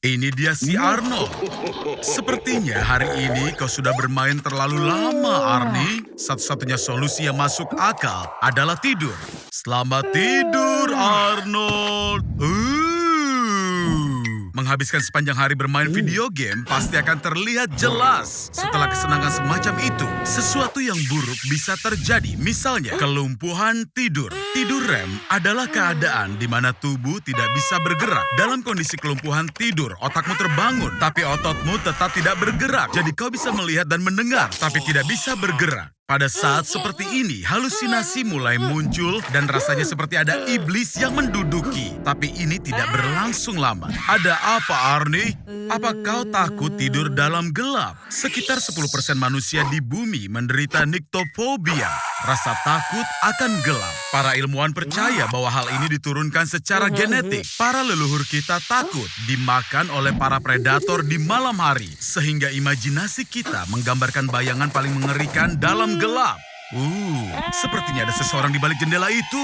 Ini dia si Arnold. Sepertinya hari ini kau sudah bermain terlalu lama, Arnie. Satu-satunya solusi yang masuk akal adalah tidur. Selamat tidur, Arnold. Menghabiskan sepanjang hari bermain video game pasti akan terlihat jelas. Setelah kesenangan semacam itu, sesuatu yang buruk bisa terjadi. Misalnya, kelumpuhan tidur. Tidur REM adalah keadaan di mana tubuh tidak bisa bergerak. Dalam kondisi kelumpuhan tidur, otakmu terbangun, tapi ototmu tetap tidak bergerak. Jadi kau bisa melihat dan mendengar, tapi tidak bisa bergerak. Pada saat seperti ini, halusinasi mulai muncul dan rasanya seperti ada iblis yang menduduki. Tapi ini tidak berlangsung lama. Ada apa, Arnie? Apa kau takut tidur dalam gelap? Sekitar 10% manusia di bumi menderita nyctophobia, rasa takut akan gelap. Para ilmuwan percaya bahwa hal ini diturunkan secara genetik. Para leluhur kita takut dimakan oleh para predator di malam hari, sehingga imajinasi kita menggambarkan bayangan paling mengerikan dalam gelap. Sepertinya ada seseorang di balik jendela itu.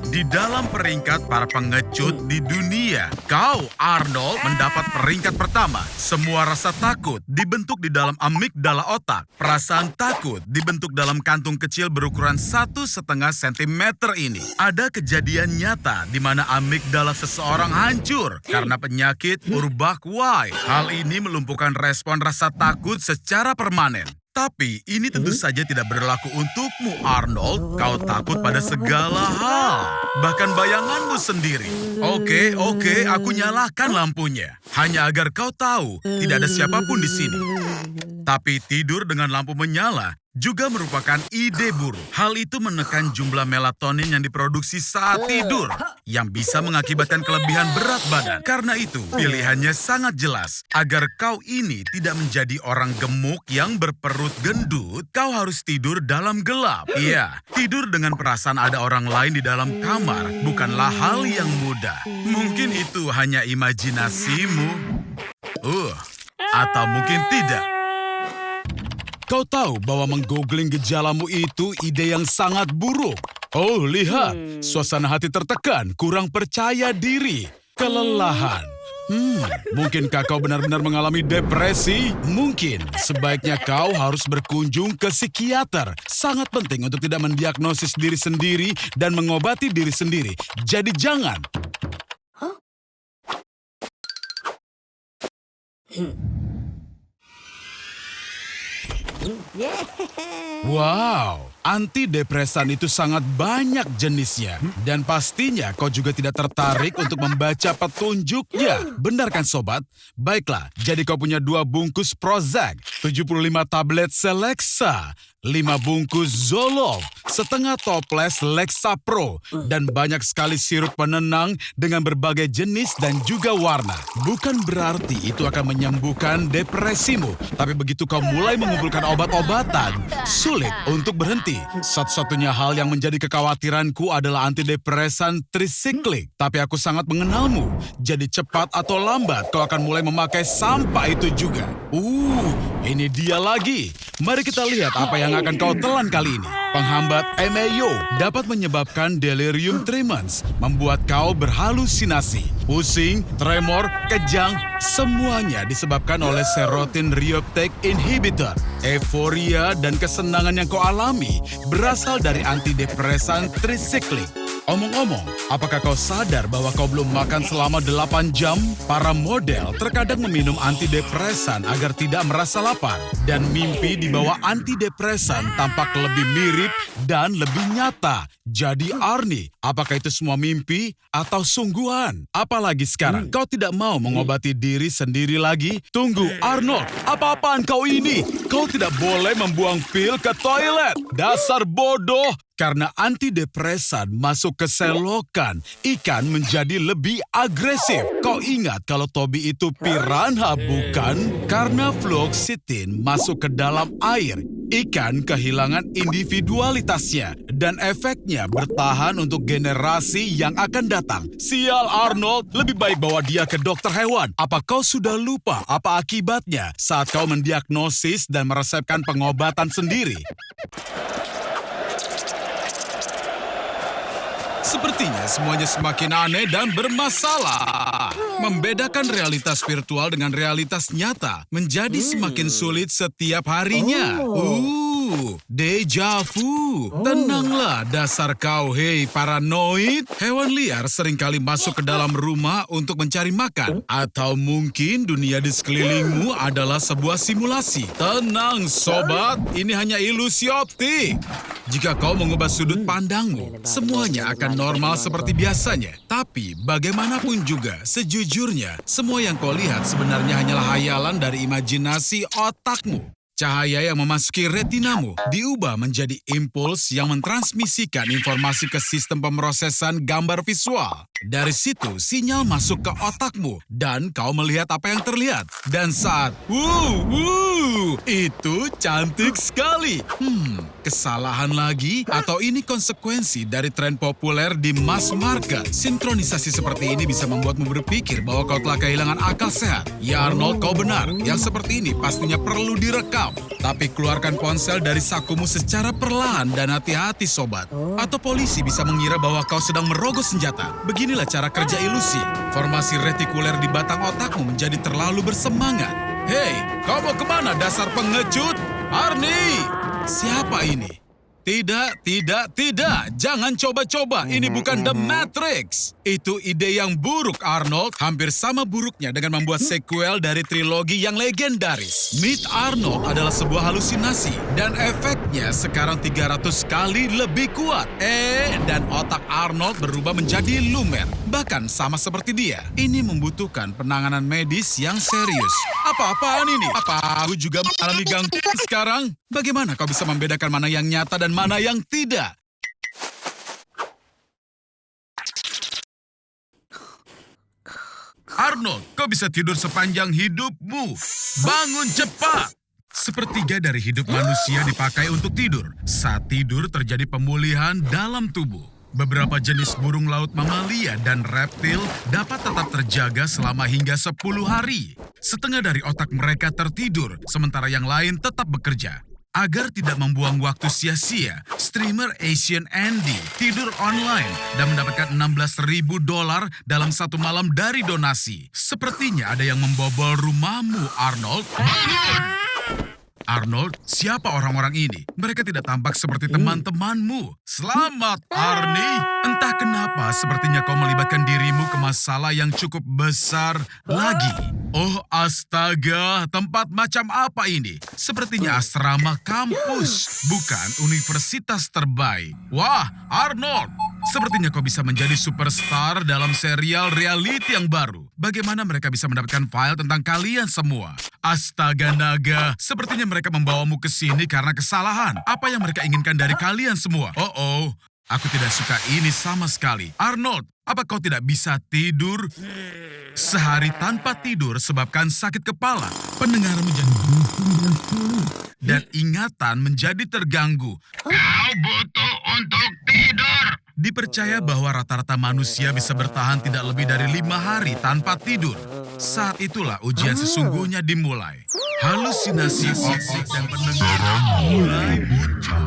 Di dalam peringkat para pengecut di dunia, kau, Arnold, mendapat peringkat pertama. Semua rasa takut dibentuk di dalam amigdala otak. Perasaan takut dibentuk dalam kantung kecil berukuran 1,5 cm ini. Ada kejadian nyata di mana amigdala seseorang hancur karena penyakit Urbach-White. Hal ini melumpuhkan respon rasa takut secara permanen. Tapi ini tentu saja tidak berlaku untukmu, Arnold. Kau takut pada segala hal, bahkan bayanganmu sendiri. Oke, aku nyalakan lampunya. Hanya agar kau tahu, tidak ada siapapun di sini. Tapi tidur dengan lampu menyala juga merupakan ide buruk. Hal itu menekan jumlah melatonin yang diproduksi saat tidur, yang bisa mengakibatkan kelebihan berat badan. Karena itu, pilihannya sangat jelas. Agar kau ini tidak menjadi orang gemuk yang berperut gendut, kau harus tidur dalam gelap. Iya, tidur dengan perasaan ada orang lain di dalam kamar bukanlah hal yang mudah. Mungkin itu hanya imajinasimu. Atau mungkin tidak. Kau tahu bahwa menggoogling gejalamu itu ide yang sangat buruk. Oh, lihat. Suasana hati tertekan, kurang percaya diri, kelelahan. Mungkinkah kau benar-benar mengalami depresi? Mungkin sebaiknya kau harus berkunjung ke psikiater. Sangat penting untuk tidak mendiagnosis diri sendiri dan mengobati diri sendiri. Jadi jangan. Wow, antidepresan itu sangat banyak jenisnya. Dan pastinya kau juga tidak tertarik untuk membaca petunjuknya. Benar kan sobat? Baiklah, jadi kau punya 2 bungkus Prozac, 75 tablet Celexa, 5 bungkus Zoloft, setengah toples Lexapro, dan banyak sekali sirup penenang dengan berbagai jenis dan juga warna. Bukan berarti itu akan menyembuhkan depresimu, tapi begitu kau mulai mengumpulkan obat-obatan, sulit untuk berhenti. Satu-satunya hal yang menjadi kekhawatiranku adalah antidepresan trisiklik, tapi aku sangat mengenalmu. Jadi cepat atau lambat kau akan mulai memakai sampah itu juga. Ini dia lagi. Mari kita lihat apa yang akan kau telan kali ini. Penghambat MAO dapat menyebabkan delirium tremens, membuat kau berhalusinasi, pusing, tremor, kejang, semuanya disebabkan oleh serotonin reuptake inhibitor. Euforia dan kesenangan yang kau alami berasal dari antidepresan trisiklik. Omong-omong, apakah kau sadar bahwa kau belum makan selama 8 jam? Para model terkadang meminum antidepresan agar tidak merasa lapar. Dan mimpi di bawah antidepresan tampak lebih mirip dan lebih nyata. Jadi Arnie, apakah itu semua mimpi atau sungguhan? Apalagi sekarang, kau tidak mau mengobati diri sendiri lagi? Tunggu, Arnold, apa-apaan kau ini? Kau tidak boleh membuang pil ke toilet. Dasar bodoh! Karena antidepresan masuk ke selokan, ikan menjadi lebih agresif. Kau ingat kalau Toby itu piranha, bukan? Karena fluoxetine masuk ke dalam air, ikan kehilangan individualitasnya. Dan efeknya bertahan untuk generasi yang akan datang. Sial Arnold, lebih baik bawa dia ke dokter hewan. Apa kau sudah lupa apa akibatnya saat kau mendiagnosis dan meresepkan pengobatan sendiri? Sepertinya semuanya semakin aneh dan bermasalah. Membedakan realitas virtual dengan realitas nyata menjadi semakin sulit setiap harinya. Deja vu. Tenanglah dasar kau, hei paranoid. Hewan liar seringkali masuk ke dalam rumah untuk mencari makan. Atau mungkin dunia di sekelilingmu adalah sebuah simulasi. Tenang sobat, ini hanya ilusi optik. Jika kau mengubah sudut pandangmu, semuanya akan normal seperti biasanya. Tapi bagaimanapun juga, sejujurnya, semua yang kau lihat sebenarnya hanyalah hayalan dari imajinasi otakmu. Cahaya yang memasuki retinamu diubah menjadi impuls yang mentransmisikan informasi ke sistem pemrosesan gambar visual. Dari situ, sinyal masuk ke otakmu dan kau melihat apa yang terlihat. Dan saat, itu cantik sekali. Kesalahan lagi? Atau ini konsekuensi dari tren populer di mass market? Sinkronisasi seperti ini bisa membuatmu berpikir bahwa kau telah kehilangan akal sehat. Ya Arnold, kau benar. Yang seperti ini pastinya perlu direkam. Tapi keluarkan ponsel dari sakumu secara perlahan dan hati-hati sobat. Atau polisi bisa mengira bahwa kau sedang merogoh senjata. Beginilah cara kerja ilusi. Formasi retikuler di batang otakmu menjadi terlalu bersemangat. Hei, kau mau kemana dasar pengecut? Arnie! Siapa ini? Tidak. Jangan coba-coba. Ini bukan The Matrix. Itu ide yang buruk, Arnold. Hampir sama buruknya dengan membuat sequel dari trilogi yang legendaris. Meet Arnold adalah sebuah halusinasi. Dan efeknya sekarang 300 kali lebih kuat. Dan otak Arnold berubah menjadi lumer. Bahkan sama seperti dia. Ini membutuhkan penanganan medis yang serius. Apa-apaan ini? Apa aku juga mengalami gangguan sekarang? Bagaimana kau bisa membedakan mana yang nyata dan mana yang tidak? Arnold, kau bisa tidur sepanjang hidupmu. Bangun cepat! Sepertiga dari hidup manusia dipakai untuk tidur. Saat tidur terjadi pemulihan dalam tubuh. Beberapa jenis burung laut mamalia dan reptil dapat tetap terjaga selama hingga 10 hari. Setengah dari otak mereka tertidur, sementara yang lain tetap bekerja. Agar tidak membuang waktu sia-sia, streamer Asian Andy tidur online dan mendapatkan $16.000 dalam satu malam dari donasi. Sepertinya ada yang membobol rumahmu, Arnold. Arnold, siapa orang-orang ini? Mereka tidak tampak seperti teman-temanmu. Selamat, Arnie. Entah kenapa, sepertinya kau melibatkan dirimu ke masalah yang cukup besar lagi. Oh astaga, tempat macam apa ini? Sepertinya asrama kampus, bukan universitas terbaik. Wah, Arnold, sepertinya kau bisa menjadi superstar dalam serial reality yang baru. Bagaimana mereka bisa mendapatkan file tentang kalian semua? Astaga naga, sepertinya mereka membawamu ke sini karena kesalahan. Apa yang mereka inginkan dari kalian semua? Aku tidak suka ini sama sekali. Arnold, apa kau tidak bisa tidur? Sehari tanpa tidur sebabkan sakit kepala, pendengaran menjadi dan ingatan menjadi terganggu. Kau butuh untuk tidur. Dipercaya bahwa rata-rata manusia bisa bertahan tidak lebih dari 5 hari tanpa tidur. Saat itulah ujian sesungguhnya dimulai. Halusinasi otak dan pendengaran mulai muncul.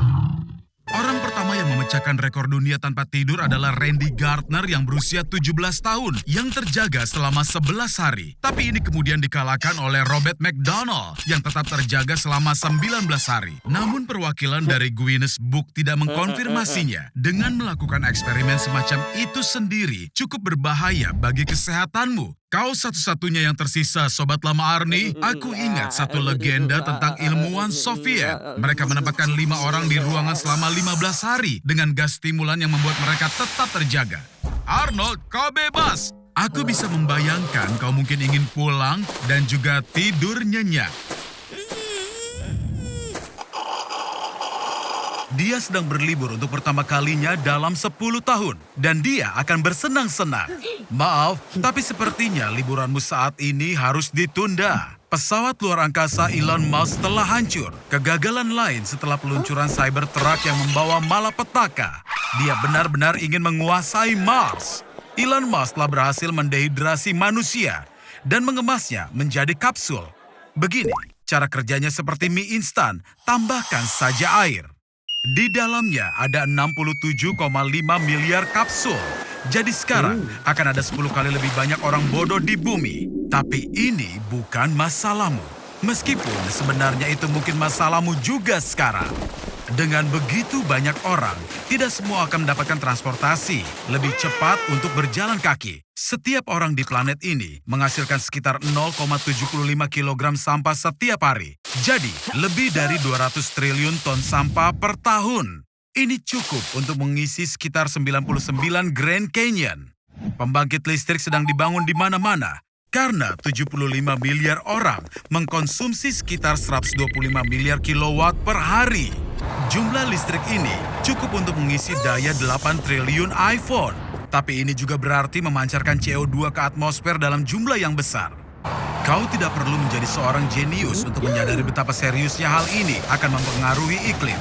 Orang pertama yang memecahkan rekor dunia tanpa tidur adalah Randy Gardner yang berusia 17 tahun yang terjaga selama 11 hari. Tapi ini kemudian dikalahkan oleh Robert McDonald yang tetap terjaga selama 19 hari. Namun perwakilan dari Guinness Book tidak mengkonfirmasinya. Dengan melakukan eksperimen semacam itu sendiri cukup berbahaya bagi kesehatanmu. Kau satu-satunya yang tersisa, Sobat Lama Arnie. Aku ingat satu legenda tentang ilmuwan Soviet. Mereka menempatkan 5 orang di ruangan selama 15 hari dengan gas stimulan yang membuat mereka tetap terjaga. Arnold, kau bebas. Aku bisa membayangkan kau mungkin ingin pulang dan juga tidur nyenyak. Dia sedang berlibur untuk pertama kalinya dalam 10 tahun. Dan dia akan bersenang-senang. Maaf, tapi sepertinya liburanmu saat ini harus ditunda. Pesawat luar angkasa Elon Musk telah hancur. Kegagalan lain setelah peluncuran Cybertruck yang membawa malapetaka. Dia benar-benar ingin menguasai Mars. Elon Musk telah berhasil mendehidrasi manusia dan mengemasnya menjadi kapsul. Begini, cara kerjanya seperti mie instan, tambahkan saja air. Di dalamnya ada 67,5 miliar kapsul. Jadi sekarang akan ada 10 kali lebih banyak orang bodoh di bumi. Tapi ini bukan masalahmu. Meskipun sebenarnya itu mungkin masalahmu juga sekarang. Dengan begitu banyak orang, tidak semua akan mendapatkan transportasi lebih cepat untuk berjalan kaki. Setiap orang di planet ini menghasilkan sekitar 0,75 kilogram sampah setiap hari. Jadi, lebih dari 200 triliun ton sampah per tahun. Ini cukup untuk mengisi sekitar 99 Grand Canyon. Pembangkit listrik sedang dibangun di mana-mana. Karena 75 miliar orang mengkonsumsi sekitar 125 miliar kilowatt per hari. Jumlah listrik ini cukup untuk mengisi daya 8 triliun iPhone. Tapi ini juga berarti memancarkan CO2 ke atmosfer dalam jumlah yang besar. Kau tidak perlu menjadi seorang jenius untuk menyadari betapa seriusnya hal ini akan mempengaruhi iklim.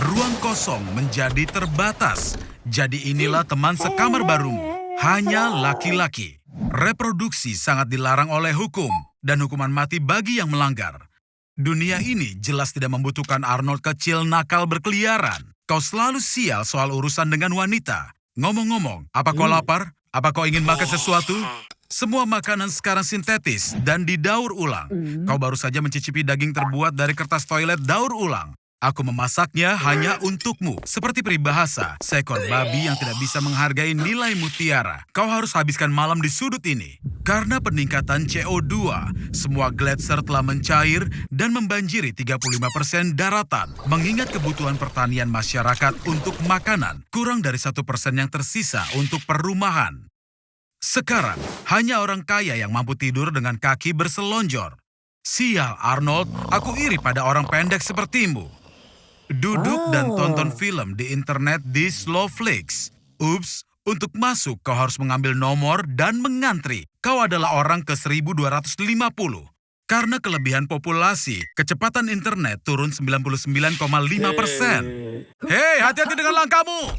Ruang kosong menjadi terbatas. Jadi inilah teman sekamar barumu. Hanya laki-laki. Reproduksi sangat dilarang oleh hukum dan hukuman mati bagi yang melanggar. Dunia ini jelas tidak membutuhkan Arnold kecil nakal berkeliaran. Kau selalu sial soal urusan dengan wanita. Ngomong-ngomong, apa kau lapar? Apa kau ingin makan sesuatu? Semua makanan sekarang sintetis dan didaur ulang. Kau baru saja mencicipi daging terbuat dari kertas toilet daur ulang. Aku memasaknya hanya untukmu. Seperti peribahasa, seekor babi yang tidak bisa menghargai nilai mutiara. Kau harus habiskan malam di sudut ini. Karena peningkatan CO2, semua gletser telah mencair dan membanjiri 35% daratan. Mengingat kebutuhan pertanian masyarakat untuk makanan, kurang dari 1% yang tersisa untuk perumahan. Sekarang, hanya orang kaya yang mampu tidur dengan kaki berselonjor. Sial, Arnold, aku iri pada orang pendek sepertimu. Duduk dan tonton film di internet di Slowflix. Ups, untuk masuk kau harus mengambil nomor dan mengantri. Kau adalah orang ke 1250. Karena kelebihan populasi, kecepatan internet turun 99,5%. Hei, hati-hati dengan langkahmu!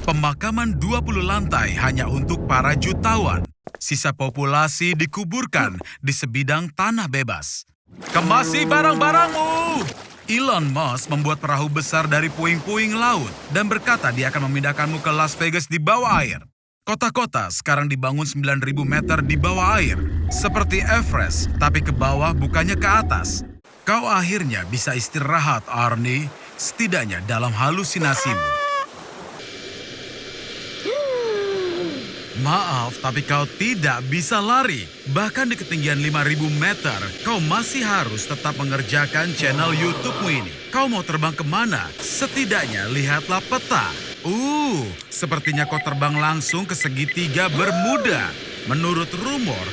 Pemakaman 20 lantai hanya untuk para jutawan. Sisa populasi dikuburkan di sebidang tanah bebas. Kemasi barang-barangmu! Elon Musk membuat perahu besar dari puing-puing laut dan berkata dia akan memindahkanmu ke Las Vegas di bawah air. Kota-kota sekarang dibangun 9.000 meter di bawah air. Seperti Everest, tapi ke bawah bukannya ke atas. Kau akhirnya bisa istirahat, Arnie. Setidaknya dalam halusinasimu. Maaf, tapi kau tidak bisa lari. Bahkan di ketinggian 5.000 meter, kau masih harus tetap mengerjakan channel YouTube-mu ini. Kau mau terbang kemana? Setidaknya lihatlah peta. Sepertinya kau terbang langsung ke segitiga Bermuda. Menurut rumor,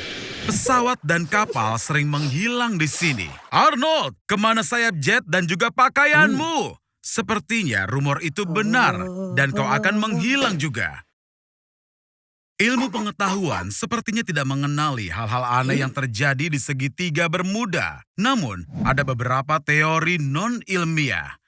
pesawat dan kapal sering menghilang di sini. Arnold, kemana sayap jet dan juga pakaianmu? Sepertinya rumor itu benar dan kau akan menghilang juga. Ilmu pengetahuan sepertinya tidak mengenali hal-hal aneh yang terjadi di segitiga Bermuda. Namun, ada beberapa teori non-ilmiah.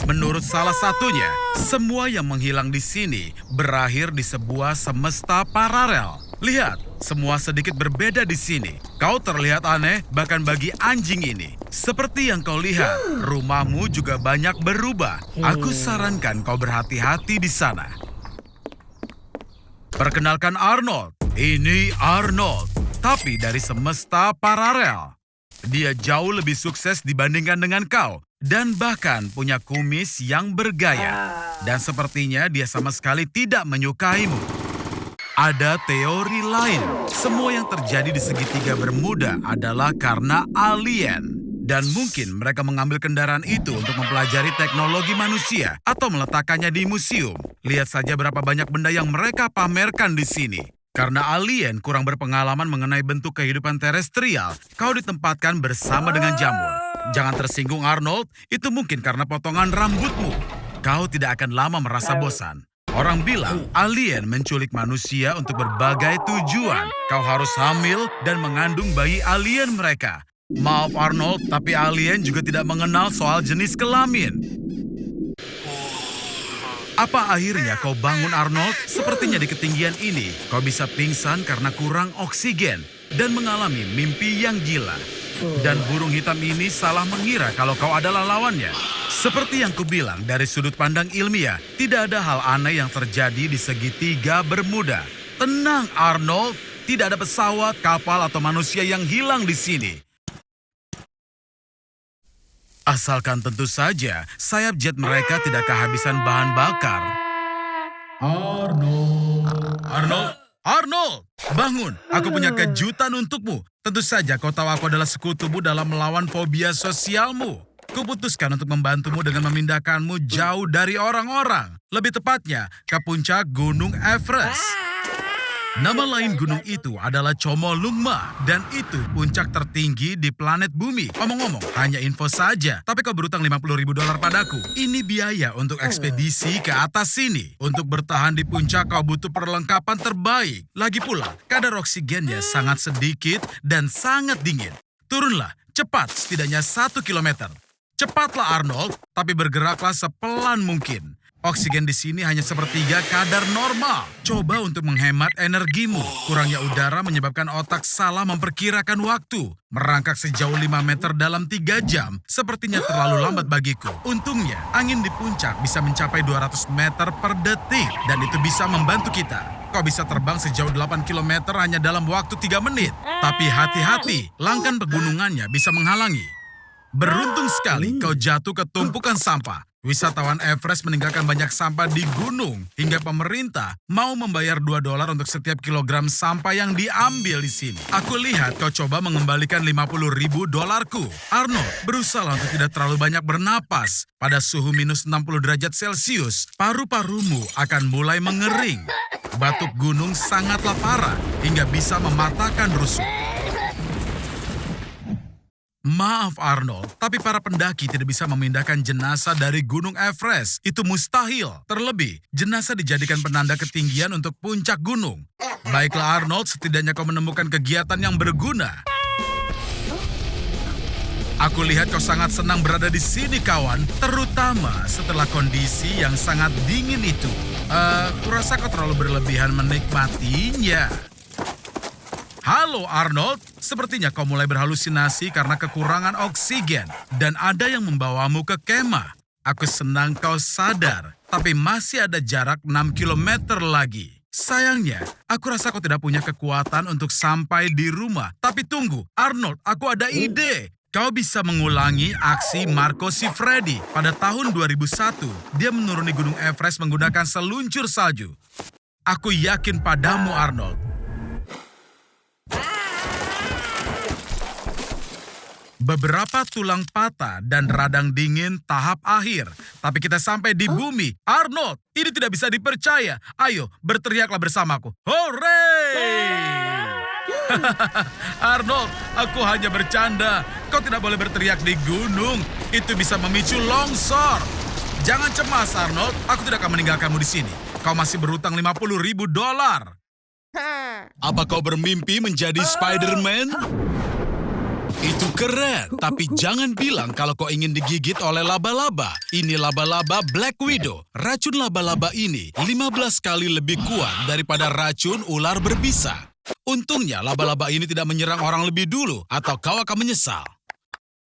Menurut salah satunya, semua yang menghilang di sini berakhir di sebuah semesta paralel. Lihat, semua sedikit berbeda di sini. Kau terlihat aneh bahkan bagi anjing ini. Seperti yang kau lihat, rumahmu juga banyak berubah. Aku sarankan kau berhati-hati di sana. Perkenalkan Arnold, ini Arnold, tapi dari semesta paralel. Dia jauh lebih sukses dibandingkan dengan kau, dan bahkan punya kumis yang bergaya. Dan sepertinya dia sama sekali tidak menyukaimu. Ada teori lain, semua yang terjadi di segitiga Bermuda adalah karena alien. Dan mungkin mereka mengambil kendaraan itu untuk mempelajari teknologi manusia atau meletakkannya di museum. Lihat saja berapa banyak benda yang mereka pamerkan di sini. Karena alien kurang berpengalaman mengenai bentuk kehidupan terestrial, kau ditempatkan bersama dengan jamur. Jangan tersinggung Arnold, itu mungkin karena potongan rambutmu. Kau tidak akan lama merasa bosan. Orang bilang alien menculik manusia untuk berbagai tujuan. Kau harus hamil dan mengandung bayi alien mereka. Maaf Arnold, tapi alien juga tidak mengenal soal jenis kelamin. Apa akhirnya kau bangun Arnold? Sepertinya di ketinggian ini, kau bisa pingsan karena kurang oksigen dan mengalami mimpi yang gila. Dan burung hitam ini salah mengira kalau kau adalah lawannya. Seperti yang kubilang dari sudut pandang ilmiah, tidak ada hal aneh yang terjadi di segitiga Bermuda. Tenang Arnold, tidak ada pesawat, kapal atau manusia yang hilang di sini. Asalkan tentu saja sayap jet mereka tidak kehabisan bahan bakar. Arnold, bangun. Aku punya kejutan untukmu. Tentu saja kau tahu aku adalah sekutumu dalam melawan fobia sosialmu. Kuputuskan untuk membantumu dengan memindahkanmu jauh dari orang-orang. Lebih tepatnya, ke puncak Gunung Everest. Nama lain gunung itu adalah Chomolungma, dan itu puncak tertinggi di planet bumi. Omong-omong, hanya info saja, tapi kau berutang $50.000 padaku. Ini biaya untuk ekspedisi ke atas sini. Untuk bertahan di puncak kau butuh perlengkapan terbaik. Lagi pula, kadar oksigennya sangat sedikit dan sangat dingin. Turunlah, cepat, setidaknya 1 kilometer. Cepatlah Arnold, tapi bergeraklah sepelan mungkin. Oksigen di sini hanya sepertiga kadar normal. Coba untuk menghemat energimu. Kurangnya udara menyebabkan otak salah memperkirakan waktu. Merangkak sejauh 5 meter dalam 3 jam sepertinya terlalu lambat bagiku. Untungnya, angin di puncak bisa mencapai 200 meter per detik dan itu bisa membantu kita. Kau bisa terbang sejauh 8 kilometer hanya dalam waktu 3 menit. Tapi hati-hati, langkan pegunungannya bisa menghalangi. Beruntung sekali kau jatuh ke tumpukan sampah. Wisatawan Everest meninggalkan banyak sampah di gunung hingga pemerintah mau membayar $2 untuk setiap kilogram sampah yang diambil di sini. Aku lihat kau coba mengembalikan $50.000. Arnold, berusaha untuk tidak terlalu banyak bernapas. Pada suhu minus 60 derajat Celcius, paru-parumu akan mulai mengering. Batuk gunung sangatlah parah hingga bisa mematahkan rusuk. Maaf Arnold, tapi para pendaki tidak bisa memindahkan jenazah dari Gunung Everest. Itu mustahil. Terlebih, jenazah dijadikan penanda ketinggian untuk puncak gunung. Baiklah Arnold, setidaknya kau menemukan kegiatan yang berguna. Aku lihat kau sangat senang berada di sini kawan, terutama setelah kondisi yang sangat dingin itu. Kurasa kau terlalu berlebihan menikmatinya. Halo Arnold, sepertinya kau mulai berhalusinasi karena kekurangan oksigen dan ada yang membawamu ke kemah. Aku senang kau sadar, tapi masih ada jarak 6 kilometer lagi. Sayangnya, aku rasa kau tidak punya kekuatan untuk sampai di rumah. Tapi tunggu, Arnold, aku ada ide. Kau bisa mengulangi aksi Marco Siffredi pada tahun 2001. Dia menuruni Gunung Everest menggunakan seluncur salju. Aku yakin padamu Arnold. Beberapa tulang patah dan radang dingin tahap akhir. Tapi kita sampai di bumi. Arnold, ini tidak bisa dipercaya. Ayo, berteriaklah bersamaku. Hore! Arnold, aku hanya bercanda. Kau tidak boleh berteriak di gunung. Itu bisa memicu longsor. Jangan cemas, Arnold. Aku tidak akan meninggalkanmu di sini. Kau masih berutang $50.000. Apa kau bermimpi menjadi Spider-Man? Itu keren, tapi jangan bilang kalau kau ingin digigit oleh laba-laba. Ini laba-laba Black Widow. Racun laba-laba ini 15 kali lebih kuat daripada racun ular berbisa. Untungnya laba-laba ini tidak menyerang orang lebih dulu atau kau akan menyesal.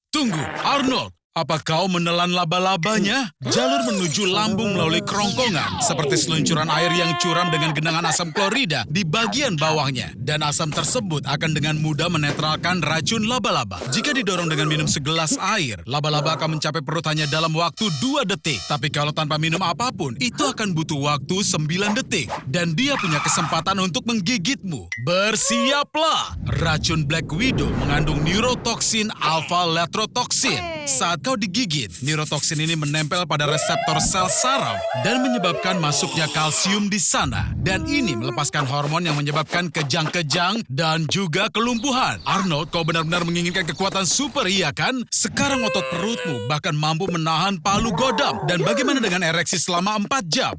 Tunggu, Arnold. Apa kau menelan laba-labanya? Jalur menuju lambung melalui kerongkongan, seperti seluncuran air yang curam dengan genangan asam klorida di bagian bawahnya. Dan asam tersebut akan dengan mudah menetralkan racun laba-laba. Jika didorong dengan minum segelas air, laba-laba akan mencapai perut hanya dalam waktu 2 detik. Tapi kalau tanpa minum apapun, itu akan butuh waktu 9 detik. Dan dia punya kesempatan untuk menggigitmu. Bersiaplah! Racun Black Widow mengandung neurotoksin alpha-letrotoxin. Saat kau digigit, neurotoksin ini menempel pada reseptor sel saraf dan menyebabkan masuknya kalsium di sana. Dan ini melepaskan hormon yang menyebabkan kejang-kejang dan juga kelumpuhan. Arnold, kau benar-benar menginginkan kekuatan super, iya kan? Sekarang otot perutmu bahkan mampu menahan palu godam. Dan bagaimana dengan ereksi selama 4 jam?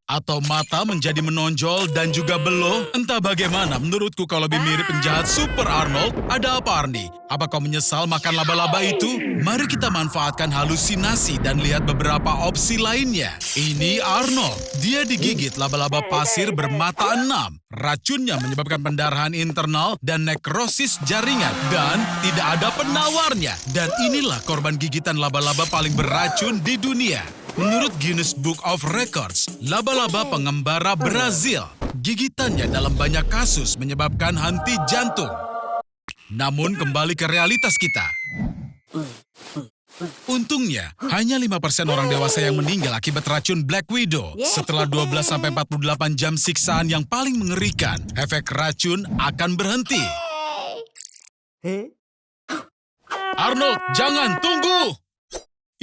Atau mata menjadi menonjol dan juga beloh? Entah bagaimana, menurutku kau lebih mirip penjahat Super Arnold. Ada apa, Arnie? Apa kau menyesal makan laba-laba itu? Mari kita manfaatkan halusinasi dan lihat beberapa opsi lainnya. Ini Arnold. Dia digigit laba-laba pasir bermata 6. Racunnya menyebabkan pendarahan internal dan nekrosis jaringan. Dan tidak ada penawarnya. Dan inilah korban gigitan laba-laba paling beracun di dunia. Menurut Guinness Book of Records, laba-laba pengembara Brazil, gigitannya dalam banyak kasus menyebabkan henti jantung. Namun kembali ke realitas kita. Untungnya, hanya 5% orang dewasa yang meninggal akibat racun Black Widow. Setelah 12-48 jam siksaan yang paling mengerikan, efek racun akan berhenti. Arnold, jangan, tunggu!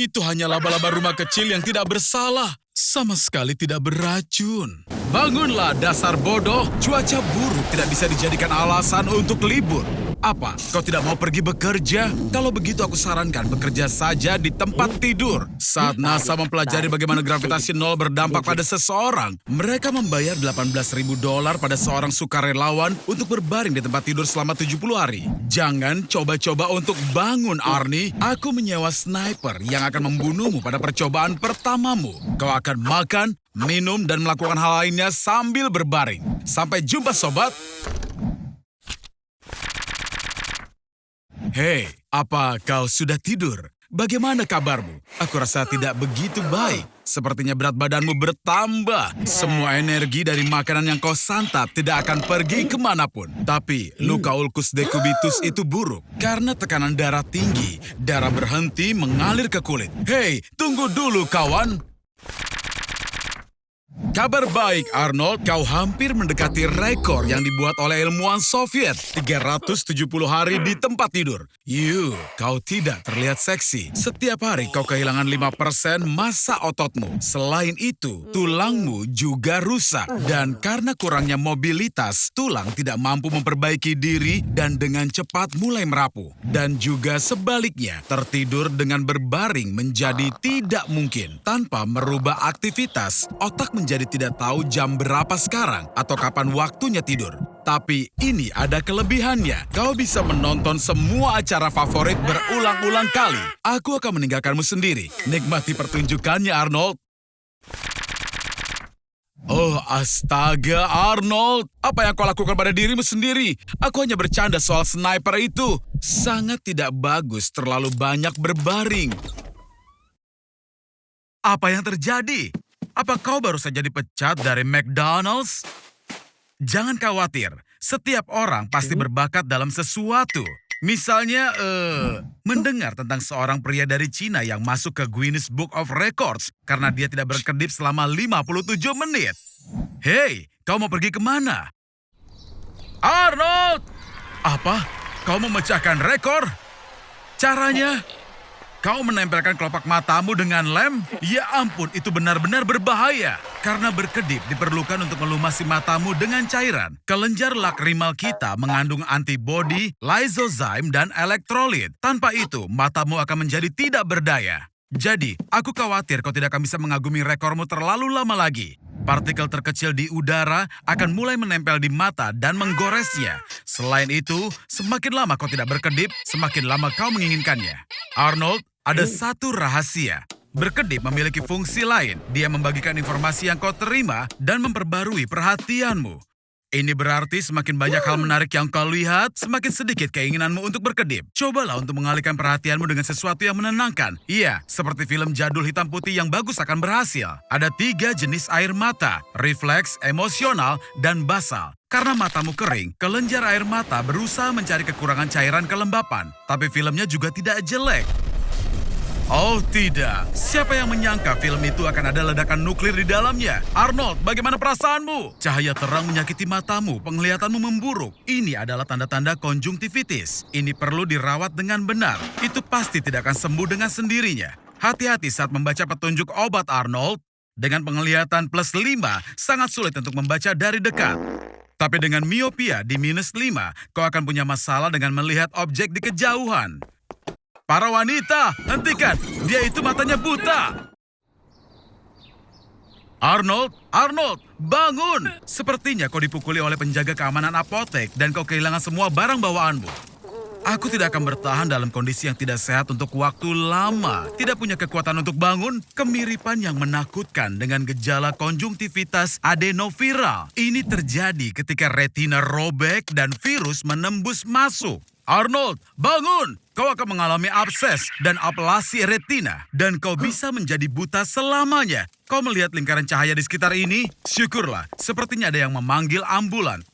Itu hanya laba-laba rumah kecil yang tidak bersalah. Sama sekali tidak beracun. Bangunlah dasar bodoh, cuaca buruk tidak bisa dijadikan alasan untuk libur. Apa, kau tidak mau pergi bekerja? Kalau begitu aku sarankan bekerja saja di tempat tidur. Saat NASA mempelajari bagaimana gravitasi nol berdampak pada seseorang, mereka membayar $18.000 pada seorang sukarelawan untuk berbaring di tempat tidur selama 70 hari. Jangan coba-coba untuk bangun, Arnie. Aku menyewa sniper yang akan membunuhmu pada percobaan pertamamu. Kau akan makan, minum, dan melakukan hal lainnya sambil berbaring. Sampai jumpa, sobat. Hei, apa kau sudah tidur? Bagaimana kabarmu? Aku rasa tidak begitu baik. Sepertinya berat badanmu bertambah. Semua energi dari makanan yang kau santap tidak akan pergi kemanapun. Tapi luka ulcus decubitus itu buruk. Karena tekanan darah tinggi, darah berhenti mengalir ke kulit. Hei, tunggu dulu kawan. Kabar baik, Arnold. Kau hampir mendekati rekor yang dibuat oleh ilmuwan Soviet. 370 hari di tempat tidur. Kau tidak terlihat seksi. Setiap hari kau kehilangan 5% massa ototmu. Selain itu, tulangmu juga rusak. Dan karena kurangnya mobilitas, tulang tidak mampu memperbaiki diri dan dengan cepat mulai merapuh. Dan juga sebaliknya, tertidur dengan berbaring menjadi tidak mungkin. Tanpa merubah aktivitas, otak menjadi tidak tahu jam berapa sekarang atau kapan waktunya tidur. Tapi ini ada kelebihannya. Kau bisa menonton semua acara favorit berulang-ulang kali. Aku akan meninggalkanmu sendiri. Nikmati pertunjukannya, Arnold. Oh, astaga, Arnold. Apa yang kau lakukan pada dirimu sendiri? Aku hanya bercanda soal sniper itu. Sangat tidak bagus terlalu banyak berbaring. Apa yang terjadi? Apa kau baru saja dipecat dari McDonald's? Jangan khawatir, setiap orang pasti berbakat dalam sesuatu. Misalnya, mendengar tentang seorang pria dari Cina yang masuk ke Guinness Book of Records karena dia tidak berkedip selama 57 menit. Hei, kau mau pergi kemana? Arnold! Apa? Kau memecahkan rekor? Caranya? Kau menempelkan kelopak matamu dengan lem? Ya ampun, itu benar-benar berbahaya. Karena berkedip diperlukan untuk melumasi matamu dengan cairan. Kelenjar lakrimal kita mengandung antibodi, lysozyme, dan elektrolit. Tanpa itu, matamu akan menjadi tidak berdaya. Jadi, aku khawatir kau tidak akan bisa mengagumi rekormu terlalu lama lagi. Partikel terkecil di udara akan mulai menempel di mata dan menggoresnya. Selain itu, semakin lama kau tidak berkedip, semakin lama kau menginginkannya. Arnold, ada satu rahasia. Berkedip memiliki fungsi lain. Dia membagikan informasi yang kau terima dan memperbarui perhatianmu. Ini berarti semakin banyak hal menarik yang kau lihat, semakin sedikit keinginanmu untuk berkedip. Cobalah untuk mengalihkan perhatianmu dengan sesuatu yang menenangkan. Iya, seperti film jadul hitam putih yang bagus akan berhasil. Ada 3 jenis air mata, refleks, emosional, dan basal. Karena matamu kering, kelenjar air mata berusaha mencari kekurangan cairan kelembapan. Tapi filmnya juga tidak jelek. Oh tidak, siapa yang menyangka film itu akan ada ledakan nuklir di dalamnya? Arnold, bagaimana perasaanmu? Cahaya terang menyakiti matamu, penglihatanmu memburuk. Ini adalah tanda-tanda konjungtivitis. Ini perlu dirawat dengan benar. Itu pasti tidak akan sembuh dengan sendirinya. Hati-hati saat membaca petunjuk obat, Arnold. Dengan penglihatan +5, sangat sulit untuk membaca dari dekat. Tapi dengan miopia di -5, kau akan punya masalah dengan melihat objek di kejauhan. Para wanita, hentikan! Dia itu matanya buta! Arnold, Arnold, bangun! Sepertinya kau dipukuli oleh penjaga keamanan apotek dan kau kehilangan semua barang bawaanmu. Aku tidak akan bertahan dalam kondisi yang tidak sehat untuk waktu lama. Tidak punya kekuatan untuk bangun. Kemiripan yang menakutkan dengan gejala konjungtivitas adenoviral. Ini terjadi ketika retina robek dan virus menembus masuk. Arnold, bangun! Kau akan mengalami abses dan ablasi retina. Dan kau bisa menjadi buta selamanya. Kau melihat lingkaran cahaya di sekitar ini? Syukurlah, sepertinya ada yang memanggil ambulan.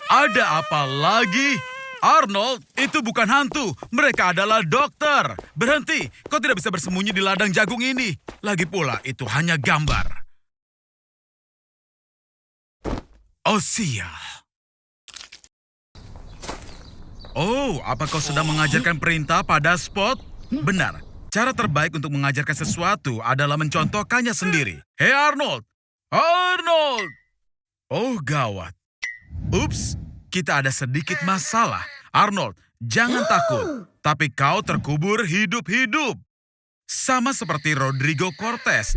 Ada apa lagi? Arnold, itu bukan hantu. Mereka adalah dokter. Berhenti, kau tidak bisa bersembunyi di ladang jagung ini. Lagi pula, itu hanya gambar. Oh, sial. Oh, apa kau sedang mengajarkan perintah pada Spot? Benar, cara terbaik untuk mengajarkan sesuatu adalah mencontohkannya sendiri. Hei Arnold! Arnold! Oh, gawat. Ups, kita ada sedikit masalah. Arnold, jangan takut. Tapi kau terkubur hidup-hidup. Sama seperti Rodrigo Cortez.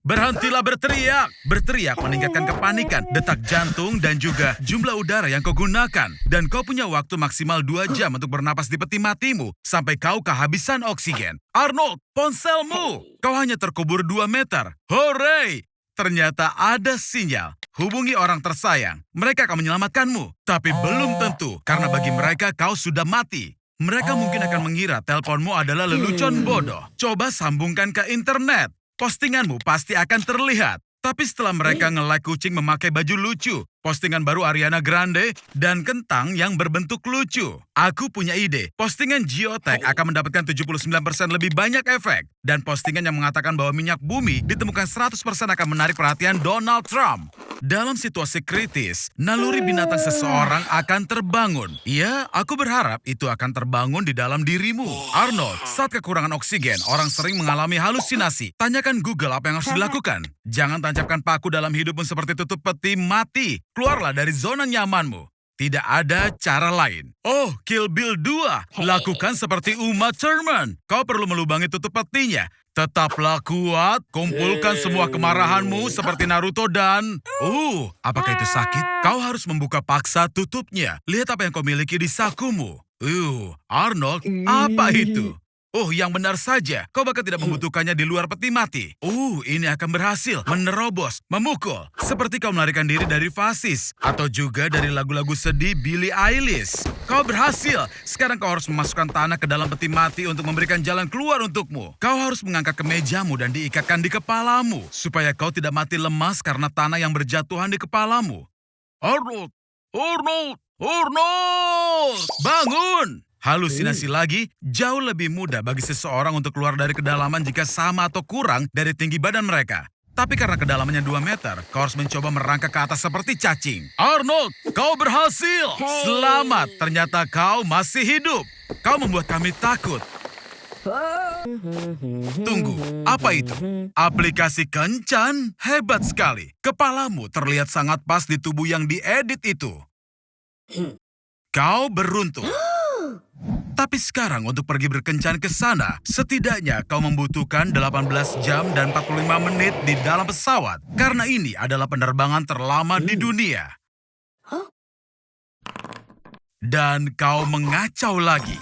Berhentilah berteriak. Berteriak meningkatkan kepanikan, detak jantung, dan juga jumlah udara yang kau gunakan. Dan kau punya waktu maksimal 2 jam untuk bernapas di peti matimu sampai kau kehabisan oksigen. Arnold, ponselmu. Kau hanya terkubur 2 meter. Hooray! Ternyata ada sinyal. Hubungi orang tersayang. Mereka akan menyelamatkanmu. Tapi belum tentu, karena bagi mereka kau sudah mati. Mereka mungkin akan mengira teleponmu adalah lelucon bodoh. Coba sambungkan ke internet. Postinganmu pasti akan terlihat. Tapi setelah mereka nge-like kucing memakai baju lucu, postingan baru Ariana Grande, dan kentang yang berbentuk lucu. Aku punya ide. Postingan geotag akan mendapatkan 79% lebih banyak efek. Dan postingan yang mengatakan bahwa minyak bumi ditemukan 100% akan menarik perhatian Donald Trump. Dalam situasi kritis, naluri binatang seseorang akan terbangun. Ya, aku berharap itu akan terbangun di dalam dirimu. Arnold, saat kekurangan oksigen, orang sering mengalami halusinasi. Tanyakan Google apa yang harus dilakukan. Jangan tancapkan paku dalam hidupmu seperti tutup peti mati. Keluarlah dari zona nyamanmu. Tidak ada cara lain. Oh, Kill Bill 2. Lakukan seperti Uma Thurman. Kau perlu melubangi tutup petinya. Tetaplah kuat, kumpulkan semua kemarahanmu seperti Naruto dan... apakah itu sakit? Kau harus membuka paksa tutupnya. Lihat apa yang kau miliki di sakumu. Arnold, apa itu? Oh, yang benar saja. Kau bahkan tidak membutuhkannya di luar peti mati. Ini akan berhasil. Menerobos, memukul. Seperti kau melarikan diri dari fasis. Atau juga dari lagu-lagu sedih Billie Eilish. Kau berhasil. Sekarang kau harus memasukkan tanah ke dalam peti mati untuk memberikan jalan keluar untukmu. Kau harus mengangkat kemejamu dan diikatkan di kepalamu. Supaya kau tidak mati lemas karena tanah yang berjatuhan di kepalamu. Arnold! Arnold! Arnold! Bangun! Halusinasi lagi, jauh lebih mudah bagi seseorang untuk keluar dari kedalaman jika sama atau kurang dari tinggi badan mereka. Tapi karena kedalamannya 2 meter, kau harus mencoba merangkak ke atas seperti cacing. Arnold, kau berhasil! Selamat, ternyata kau masih hidup. Kau membuat kami takut. Tunggu, apa itu? Aplikasi kencan? Hebat sekali. Kepalamu terlihat sangat pas di tubuh yang diedit itu. Kau beruntung. Tapi sekarang untuk pergi berkencan ke sana, setidaknya kau membutuhkan 18 jam dan 45 menit di dalam pesawat. Karena ini adalah penerbangan terlama di dunia. Dan kau mengacau lagi.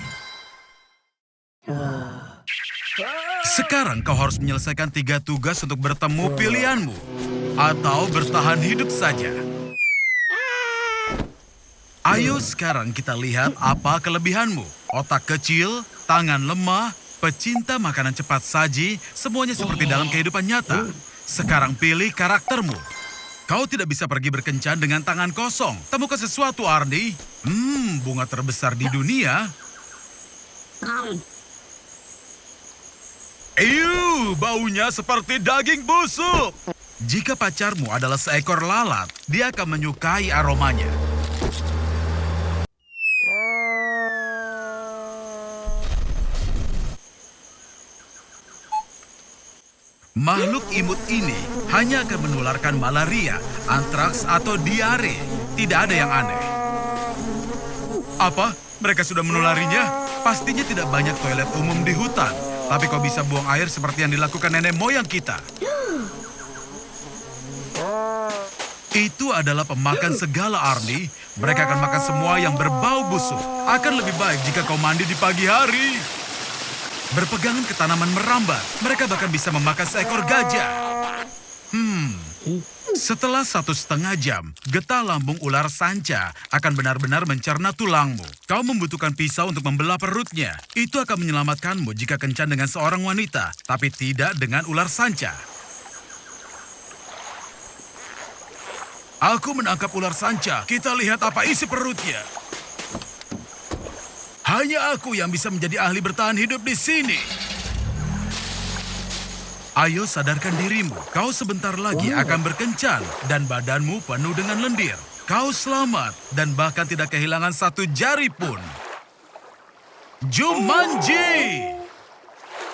Sekarang kau harus menyelesaikan 3 tugas untuk bertemu pilihanmu. Atau bertahan hidup saja. Ayo sekarang kita lihat apa kelebihanmu. Otak kecil, tangan lemah, pecinta makanan cepat saji, semuanya seperti dalam kehidupan nyata. Sekarang pilih karaktermu. Kau tidak bisa pergi berkencan dengan tangan kosong. Temukan sesuatu, Arnie. Bunga terbesar di dunia. Baunya seperti daging busuk. Jika pacarmu adalah seekor lalat, dia akan menyukai aromanya. Makhluk imut ini hanya akan menularkan malaria, antraks, atau diare. Tidak ada yang aneh. Apa? Mereka sudah menularinya? Pastinya tidak banyak toilet umum di hutan. Tapi kau bisa buang air seperti yang dilakukan nenek moyang kita. Itu adalah pemakan segala, Arnie. Mereka akan makan semua yang berbau busuk. Akan lebih baik jika kau mandi di pagi hari. Berpegangan ke tanaman merambat, mereka bahkan bisa memakan seekor gajah. Setelah 1,5 jam, getah lambung ular sanca akan benar-benar mencerna tulangmu. Kau membutuhkan pisau untuk membelah perutnya. Itu akan menyelamatkanmu jika kencan dengan seorang wanita, tapi tidak dengan ular sanca. Aku menangkap ular sanca. Kita lihat apa isi perutnya. Hanya aku yang bisa menjadi ahli bertahan hidup di sini. Ayo sadarkan dirimu, kau sebentar lagi akan berkencan dan badanmu penuh dengan lendir. Kau selamat dan bahkan tidak kehilangan 1 jari pun. Jumanji!